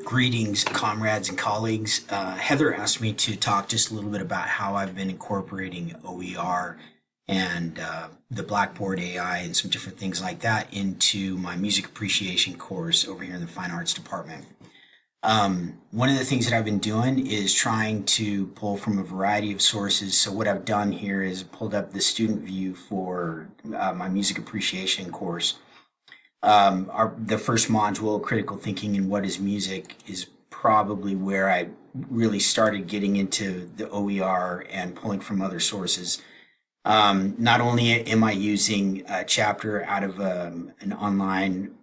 Greetings, comrades and colleagues. Heather asked me to talk just a little bit about how I've been incorporating OER and the Blackboard AI and some different things like that into my music appreciation course over here in the Fine Arts Department. One of the things that I've been doing is trying to pull from a variety of sources. So what I've done here is pulled up the student view for my music appreciation course. The first module, critical thinking and what is music, is probably where I really started getting into the OER and pulling from other sources. Not only am I using a chapter out of an online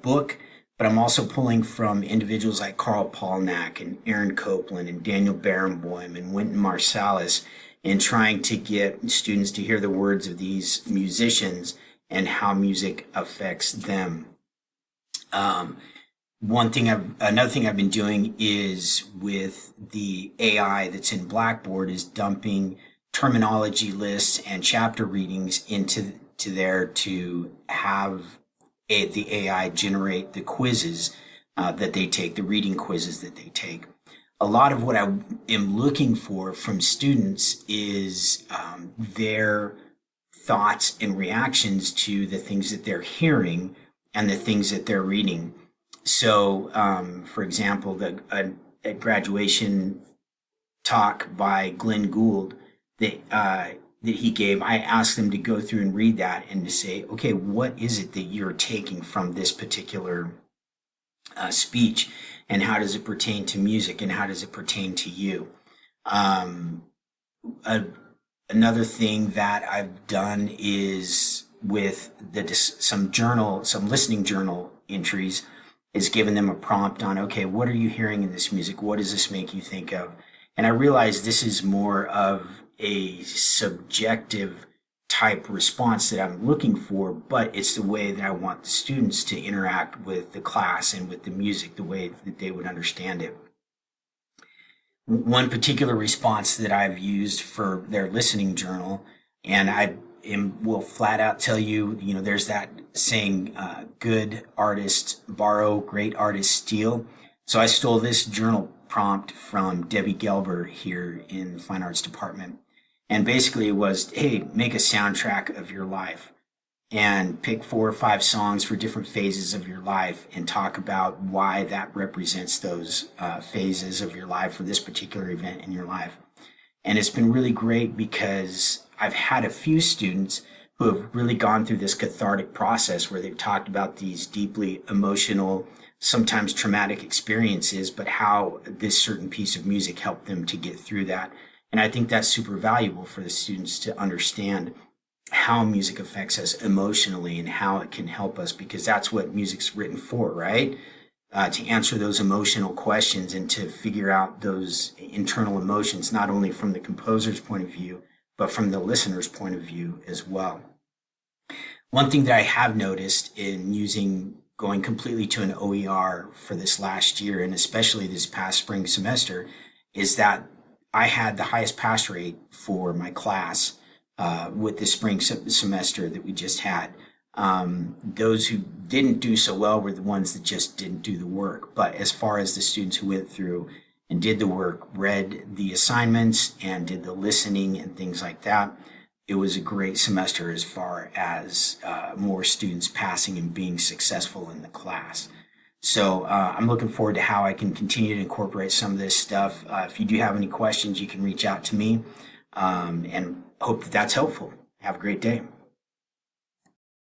book, but I'm also pulling from individuals like Carl Polnack and Aaron Copland and Daniel Barenboim and Wynton Marsalis, and trying to get students to hear the words of these musicians and how music affects them. Another thing I've been doing is with the AI that's in Blackboard is dumping terminology lists and chapter readings into there to have the AI generate the quizzes that they take, the reading quizzes that they take. A lot of what I am looking for from students is their thoughts and reactions to the things that they're hearing and the things that they're reading. So, for example, a graduation talk by Glenn Gould that he gave, I asked them to go through and read that and to say, okay, what is it that you're taking from this particular speech, and how does it pertain to music, and how does it pertain to you? Another thing that I've done is with some listening journal entries, is giving them a prompt on, okay, what are you hearing in this music? What does this make you think of? And I realize this is more of a subjective type response that I'm looking for, but it's the way that I want the students to interact with the class and with the music, the way that they would understand it. One particular response that I've used for their listening journal, and will flat out tell you, there's that saying, good artists borrow, great artists steal. So I stole this journal prompt from Debbie Gelber here in the Fine Arts Department. And basically it was, hey, make a soundtrack of your life and pick 4 or 5 songs for different phases of your life and talk about why that represents those phases of your life for this particular event in your life. And it's been really great because I've had a few students who have really gone through this cathartic process where they've talked about these deeply emotional, sometimes traumatic experiences, but how this certain piece of music helped them to get through that. And I think that's super valuable for the students to understand how music affects us emotionally and how it can help us, because that's what music's written for, right? To answer those emotional questions and to figure out those internal emotions, not only from the composer's point of view, but from the listener's point of view as well. One thing that I have noticed in going completely to an OER for this last year, and especially this past spring semester, is that I had the highest pass rate for my class with the spring semester that we just had. Those who didn't do so well were the ones that just didn't do the work. But as far as the students who went through and did the work, read the assignments and did the listening and things like that, it was a great semester as far as more students passing and being successful in the class. So I'm looking forward to how I can continue to incorporate some of this stuff. If you do have any questions, you can reach out to me, and hope that that's helpful. Have a great day.